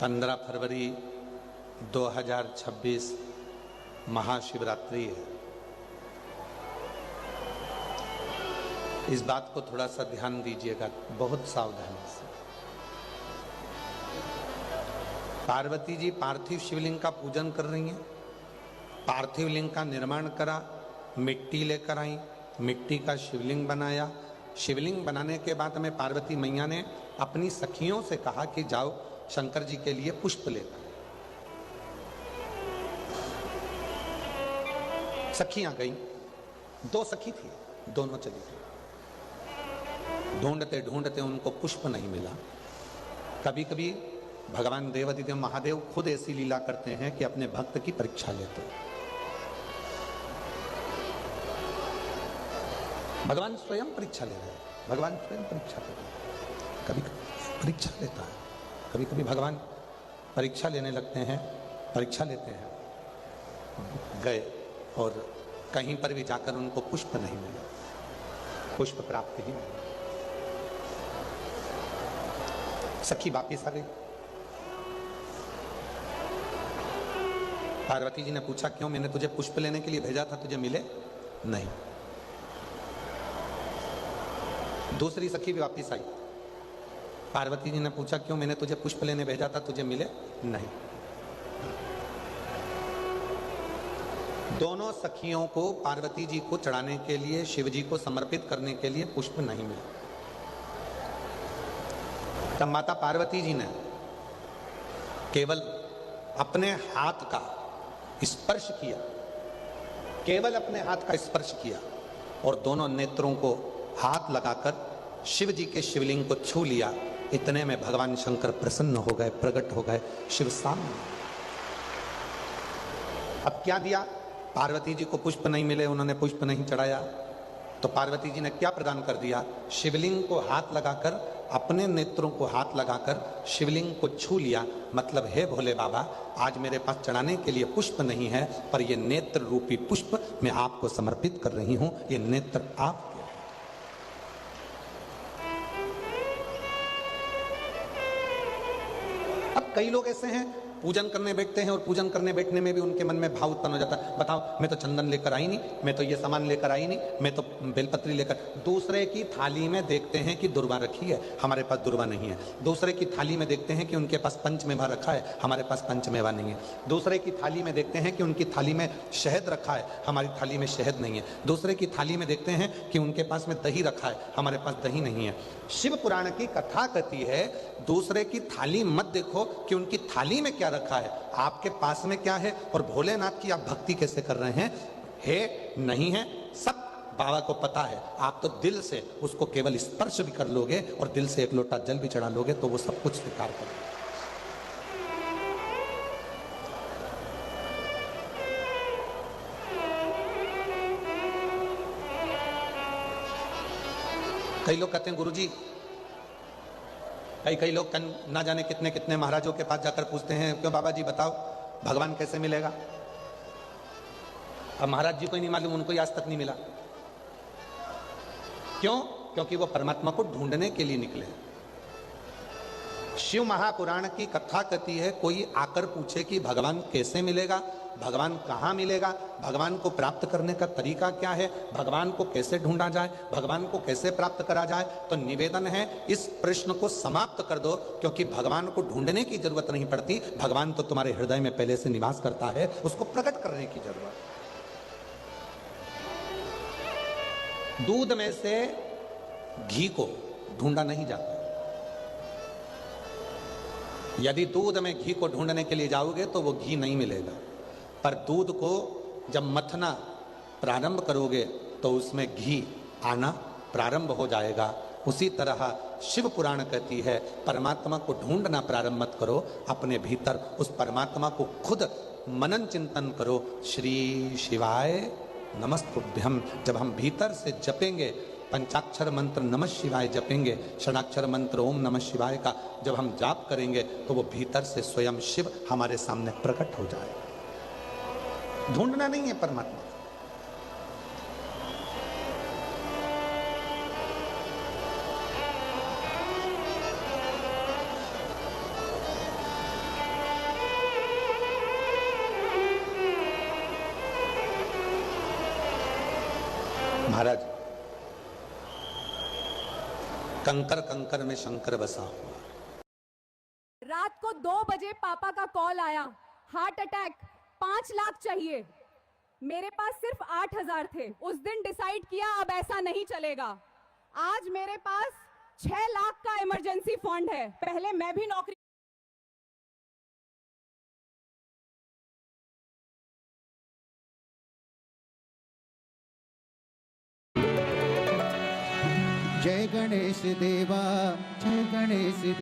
15 फरवरी 2026 महाशिवरात्रि है। इस बात को थोड़ा सा ध्यान दीजिएगा, बहुत सावधानी से। पार्वती जी पार्थिव शिवलिंग का पूजन कर रही हैं। पार्थिव लिंग का निर्माण करा, मिट्टी लेकर आई, मिट्टी का शिवलिंग बनाया। शिवलिंग बनाने के बाद में पार्वती मैया ने अपनी सखियों से कहा कि जाओ शंकर जी के लिए पुष्प लेकर। सखियां गई, 2 सखी थी, दोनों चली गई। ढूंढते ढूंढते उनको पुष्प नहीं मिला। कभी कभी भगवान देवाधिदेव महादेव खुद ऐसी लीला करते हैं कि अपने भक्त की परीक्षा लेते हैं। भगवान स्वयं परीक्षा ले रहे हैं, भगवान स्वयं परीक्षा ले रहे हैं। कभी कभी परीक्षा लेता है, कभी कभी भगवान परीक्षा लेने लगते हैं, परीक्षा लेते हैं। गए और कहीं पर भी जाकर उनको पुष्प नहीं मिला, पुष्प प्राप्त ही नहीं। सखी वापिस आ गई। पार्वती जी ने पूछा, क्यों? मैंने तुझे पुष्प लेने के लिए भेजा था, तुझे मिले नहीं। दूसरी सखी भी वापिस आई। पार्वती जी ने पूछा, क्यों? मैंने तुझे पुष्प लेने भेजा था, तुझे मिले नहीं। दोनों सखियों को पार्वती जी को चढ़ाने के लिए, शिव जी को समर्पित करने के लिए पुष्प नहीं मिला। तब माता पार्वती जी ने केवल अपने हाथ का स्पर्श किया, केवल अपने हाथ का स्पर्श किया और दोनों नेत्रों को हाथ लगाकर शिव जी के शिवलिंग को छू लिया। इतने में भगवान शंकर प्रसन्न हो गए, प्रकट हो गए शिव सामने। अब क्या दिया? पार्वती जी को पुष्प नहीं मिले, उन्होंने पुष्प नहीं चढ़ाया, तो पार्वती जी ने क्या प्रदान कर दिया? शिवलिंग को हाथ लगाकर, अपने नेत्रों को हाथ लगाकर शिवलिंग को छू लिया। मतलब, हे भोले बाबा, आज मेरे पास चढ़ाने के लिए पुष्प नहीं है, पर ये नेत्र रूपी पुष्प मैं आपको समर्पित कर रही हूं। ये नेत्र आप। अब कई लोग ऐसे हैं, पूजन करने बैठते हैं और पूजन करने बैठने में भी उनके मन में भाव उत्पन्न हो जाता है। बताओ, मैं तो चंदन लेकर आई नहीं, मैं तो ये सामान लेकर आई नहीं, मैं तो बेलपत्री लेकर। दूसरे की थाली में देखते हैं कि दुर्वा रखी है, हमारे पास दुर्वा नहीं है। दूसरे की थाली में देखते हैं कि उनके पास पंचमेवा रखा है, हमारे पास पंचमेवा नहीं है। दूसरे की थाली में देखते हैं कि उनकी थाली में शहद रखा है, हमारी थाली में शहद नहीं है। दूसरे की थाली में देखते हैं कि उनके पास में दही रखा है, हमारे पास दही नहीं है। शिव पुराण की कथा कहती है, दूसरे की थाली मत देखो कि उनकी थाली में क्या रखा है, आपके पास में क्या है। और भोलेनाथ की आप भक्ति कैसे कर रहे हैं? है नहीं है, सब बाबा को पता है। आप तो दिल से उसको केवल स्पर्श भी कर लोगे और दिल से एक लोटा जल भी चढ़ा लोगे तो वो सब कुछ स्वीकार करोगे। कई लोग कहते हैं, गुरुजी, कई लोग ना जाने कितने कितने महाराजों के पास जाकर पूछते हैं, क्यों बाबा जी बताओ भगवान कैसे मिलेगा? अब महाराज जी को ही नहीं मालूम, उनको ही आज तक नहीं मिला। क्यों? क्योंकि वो परमात्मा को ढूंढने के लिए निकले। शिव महापुराण की कथा कहती है, कोई आकर पूछे कि भगवान कैसे मिलेगा, भगवान कहाँ मिलेगा, भगवान को प्राप्त करने का तरीका क्या है, भगवान को कैसे ढूंढा जाए, भगवान को कैसे प्राप्त करा जाए, तो निवेदन है इस प्रश्न को समाप्त कर दो, क्योंकि भगवान को ढूंढने की जरूरत नहीं पड़ती। भगवान तो तुम्हारे हृदय में पहले से निवास करता है, उसको प्रकट करने की जरूरत। दूध में से घी को ढूंढा नहीं जाता। यदि दूध में घी को ढूंढने के लिए जाओगे तो वो घी नहीं मिलेगा, पर दूध को जब मथना प्रारंभ करोगे तो उसमें घी आना प्रारंभ हो जाएगा। उसी तरह शिव पुराण कहती है, परमात्मा को ढूंढना प्रारंभ मत करो, अपने भीतर उस परमात्मा को खुद मनन चिंतन करो। श्री शिवाय नमस्तुभ्यम जब हम भीतर से जपेंगे, पंचाक्षर मंत्र नमः शिवाय जपेंगे, षडाक्षर मंत्र ओम नमः शिवाय का जब हम जाप करेंगे तो वो भीतर से स्वयं शिव हमारे सामने प्रकट हो जाएगा। ढूंढना नहीं है परमात्मा। महाराज, कंकर कंकर में शंकर बसा हुआ। रात को 2 बजे पापा का कॉल आया, हार्ट अटैक, 5 लाख चाहिए। मेरे पास सिर्फ 8,000 थे। उस दिन डिसाइड किया अब ऐसा नहीं चलेगा। आज मेरे पास 6 लाख का इमरजेंसी फंड है। पहले मैं भी नौकरी जय गणेश देवा, जय गणेश